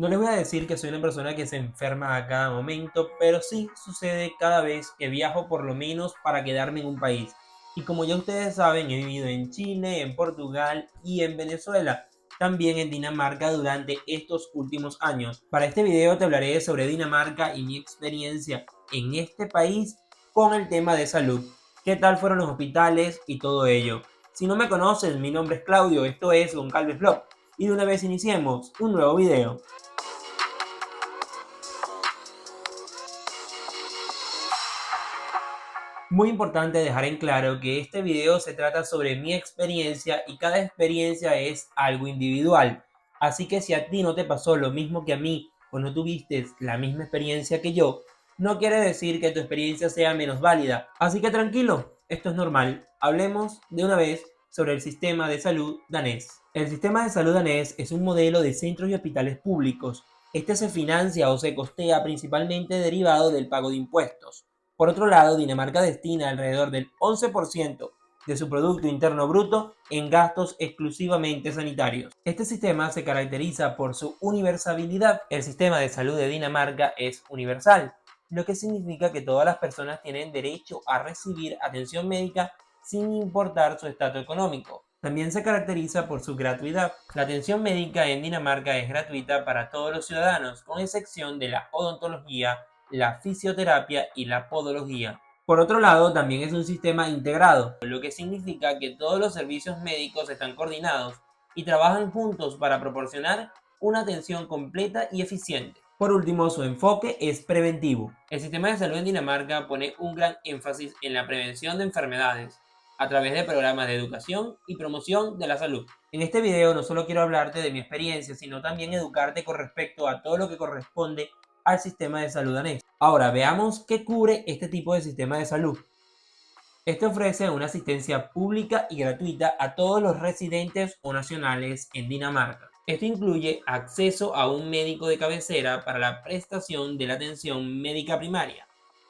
No les voy a decir que soy una persona que se enferma a cada momento, pero sí sucede cada vez que viajo por lo menos para quedarme en un país. Y como ya ustedes saben, he vivido en Chile, en Portugal y en Venezuela, también en Dinamarca durante estos últimos años. Para este video te hablaré sobre Dinamarca y mi experiencia en este país con el tema de salud. ¿Qué tal fueron los hospitales y todo ello? Si no me conoces, mi nombre es Claudio, esto es Goncalves Vlog. Y de una vez iniciemos un nuevo video. Muy importante dejar en claro que este video se trata sobre mi experiencia y cada experiencia es algo individual. Así que si a ti no te pasó lo mismo que a mí o no tuviste la misma experiencia que yo, no quiere decir que tu experiencia sea menos válida. Así que tranquilo, esto es normal. Hablemos de una vez sobre el sistema de salud danés. El sistema de salud danés es un modelo de centros y hospitales públicos. Este se financia o se costea principalmente derivado del pago de impuestos. Por otro lado, Dinamarca destina alrededor del 11% de su Producto Interno Bruto en gastos exclusivamente sanitarios. Este sistema se caracteriza por su universalidad. El sistema de salud de Dinamarca es universal, lo que significa que todas las personas tienen derecho a recibir atención médica sin importar su estatus económico. También se caracteriza por su gratuidad. La atención médica en Dinamarca es gratuita para todos los ciudadanos, con excepción de la odontología, la fisioterapia y la podología. Por otro lado, también es un sistema integrado, lo que significa que todos los servicios médicos están coordinados y trabajan juntos para proporcionar una atención completa y eficiente. Por último, su enfoque es preventivo. El sistema de salud en Dinamarca pone un gran énfasis en la prevención de enfermedades a través de programas de educación y promoción de la salud. En este video no solo quiero hablarte de mi experiencia, sino también educarte con respecto a todo lo que corresponde al sistema de salud danés. Ahora veamos qué cubre este tipo de sistema de salud. Este ofrece una asistencia pública y gratuita a todos los residentes o nacionales en Dinamarca. Esto incluye acceso a un médico de cabecera para la prestación de la atención médica primaria,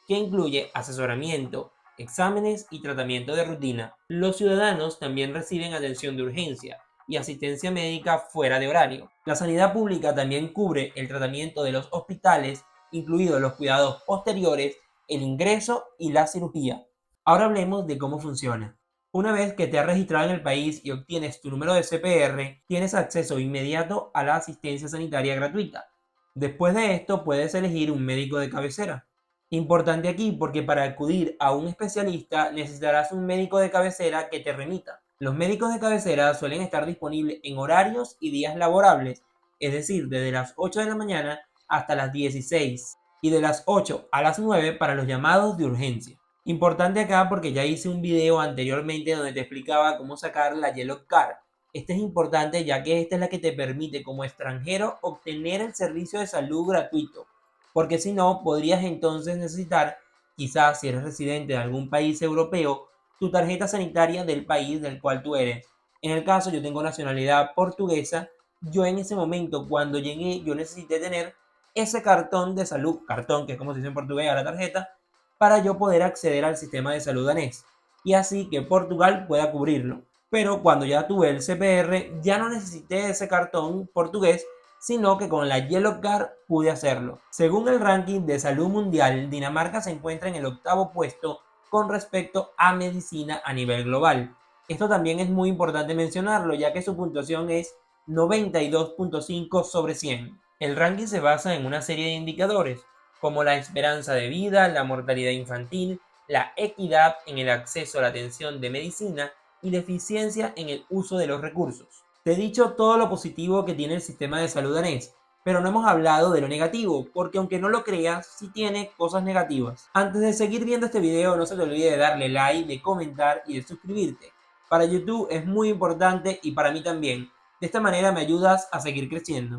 que incluye asesoramiento, exámenes y tratamiento de rutina. Los ciudadanos también reciben atención de urgencia y asistencia médica fuera de horario. La sanidad pública también cubre el tratamiento de los hospitales, incluidos los cuidados posteriores, el ingreso y la cirugía. Ahora hablemos de cómo funciona. Una vez que te has registrado en el país y obtienes tu número de CPR, tienes acceso inmediato a la asistencia sanitaria gratuita. Después de esto, puedes elegir un médico de cabecera. Importante aquí porque para acudir a un especialista necesitarás un médico de cabecera que te remita. Los médicos de cabecera suelen estar disponibles en horarios y días laborables, es decir, desde las 8 de la mañana hasta las 16 y de las 8 a las 9 para los llamados de urgencia. Importante acá porque ya hice un video anteriormente donde te explicaba cómo sacar la Yellow Card. Este es importante ya que esta es la que te permite como extranjero obtener el servicio de salud gratuito, porque si no podrías entonces necesitar, quizás si eres residente de algún país europeo, tu tarjeta sanitaria del país del cual tú eres. En el caso yo tengo nacionalidad portuguesa, yo en ese momento cuando llegué yo necesité tener ese cartón de salud, cartón que es como se dice en portugués a la tarjeta, para yo poder acceder al sistema de salud danés y así que Portugal pueda cubrirlo. Pero cuando ya tuve el CPR ya no necesité ese cartón portugués, sino que con la Yellow Card pude hacerlo. Según el ranking de salud mundial, Dinamarca se encuentra en el octavo puesto con respecto a medicina a nivel global. Esto también es muy importante mencionarlo, ya que su puntuación es 92.5 sobre 100. El ranking se basa en una serie de indicadores, como la esperanza de vida, la mortalidad infantil, la equidad en el acceso a la atención de medicina y la eficiencia en el uso de los recursos. Te he dicho todo lo positivo que tiene el sistema de salud danés, pero no hemos hablado de lo negativo, porque aunque no lo creas, sí tiene cosas negativas. Antes de seguir viendo este video, no se te olvide de darle like, de comentar y de suscribirte. Para YouTube es muy importante y para mí también. De esta manera me ayudas a seguir creciendo.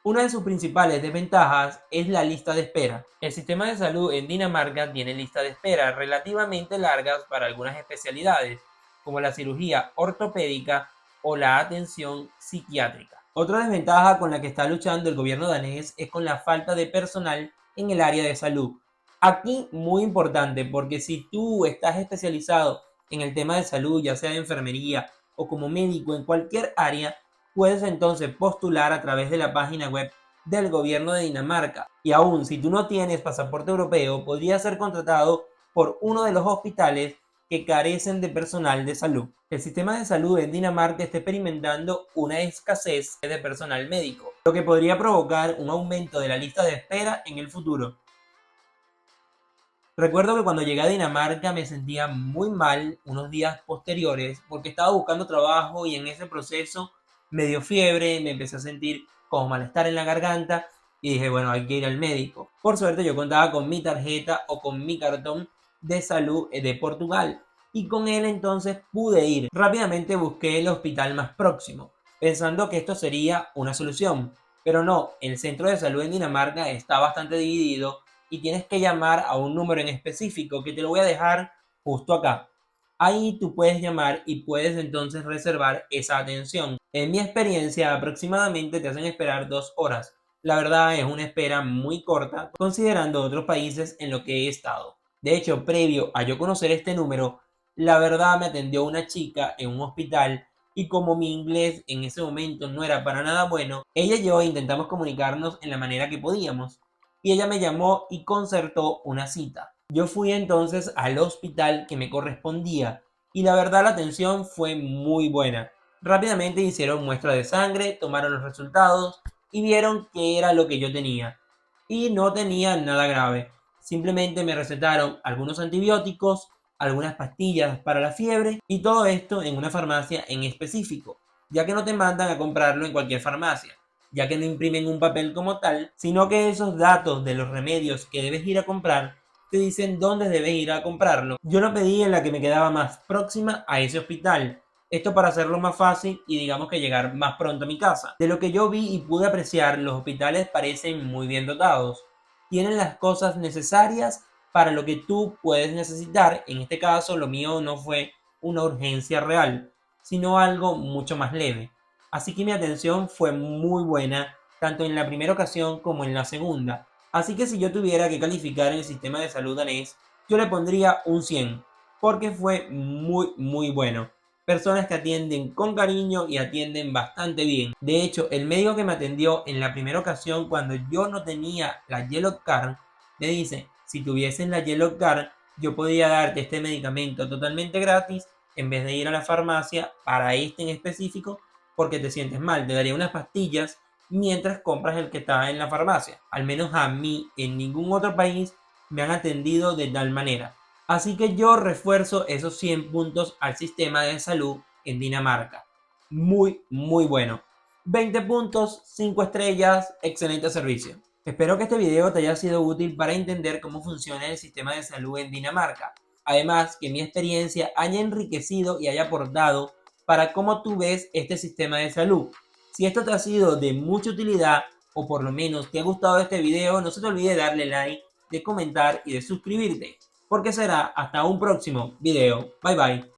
Una de sus principales desventajas es la lista de espera. El sistema de salud en Dinamarca tiene listas de espera relativamente largas para algunas especialidades, como la cirugía ortopédica o la atención psiquiátrica. Otra desventaja con la que está luchando el gobierno danés es con la falta de personal en el área de salud. Aquí muy importante porque si tú estás especializado en el tema de salud, ya sea de enfermería o como médico en cualquier área, puedes entonces postular a través de la página web del gobierno de Dinamarca. Y aún si tú no tienes pasaporte europeo, podrías ser contratado por uno de los hospitales que carecen de personal de salud. El sistema de salud en Dinamarca está experimentando una escasez de personal médico, lo que podría provocar un aumento de la lista de espera en el futuro. Recuerdo que cuando llegué a Dinamarca me sentía muy mal unos días posteriores porque estaba buscando trabajo y en ese proceso me dio fiebre, me empecé a sentir como malestar en la garganta y dije, bueno, hay que ir al médico. Por suerte yo contaba con mi tarjeta o con mi cartón de salud de Portugal y con él entonces pude ir. Rápidamente busqué el hospital más próximo, pensando que esto sería una solución, pero no, el centro de salud en Dinamarca está bastante dividido y tienes que llamar a un número en específico que te lo voy a dejar justo acá. Ahí tú puedes llamar y puedes entonces reservar esa atención. En mi experiencia aproximadamente te hacen esperar 2 horas. La verdad es una espera muy corta considerando otros países en los que he estado. De hecho, previo a yo conocer este número, la verdad me atendió una chica en un hospital y como mi inglés en ese momento no era para nada bueno, ella y yo intentamos comunicarnos en la manera que podíamos y ella me llamó y concertó una cita. Yo fui entonces al hospital que me correspondía y la verdad la atención fue muy buena. Rápidamente hicieron muestra de sangre, tomaron los resultados y vieron qué era lo que yo tenía. Y no tenía nada grave. Simplemente me recetaron algunos antibióticos, algunas pastillas para la fiebre y todo esto en una farmacia en específico, ya que no te mandan a comprarlo en cualquier farmacia, ya que no imprimen un papel como tal, sino que esos datos de los remedios que debes ir a comprar te dicen dónde debes ir a comprarlo. Yo lo pedí en la que me quedaba más próxima a ese hospital. Esto para hacerlo más fácil y digamos que llegar más pronto a mi casa. De lo que yo vi y pude apreciar, los hospitales parecen muy bien dotados. Tienen las cosas necesarias para lo que tú puedes necesitar. En este caso, lo mío no fue una urgencia real, sino algo mucho más leve. Así que mi atención fue muy buena, tanto en la primera ocasión como en la segunda. Así que si yo tuviera que calificar el sistema de salud danés, yo le pondría un 100, porque fue muy bueno. Personas que atienden con cariño y atienden bastante bien. De hecho, el médico que me atendió en la primera ocasión cuando yo no tenía la Yellow Card, me dice, si tuviesen la Yellow Card, yo podía darte este medicamento totalmente gratis en vez de ir a la farmacia para este en específico porque te sientes mal. Te daría unas pastillas mientras compras el que está en la farmacia. Al menos a mí en ningún otro país me han atendido de tal manera. Así que yo refuerzo esos 100 puntos al sistema de salud en Dinamarca. Muy bueno. 20 puntos, 5 estrellas, excelente servicio. Espero que este video te haya sido útil para entender cómo funciona el sistema de salud en Dinamarca. Además, que mi experiencia haya enriquecido y haya aportado para cómo tú ves este sistema de salud. Si esto te ha sido de mucha utilidad o por lo menos te ha gustado este video, no se te olvide darle like, de comentar y de suscribirte, porque será hasta un próximo video. Bye bye.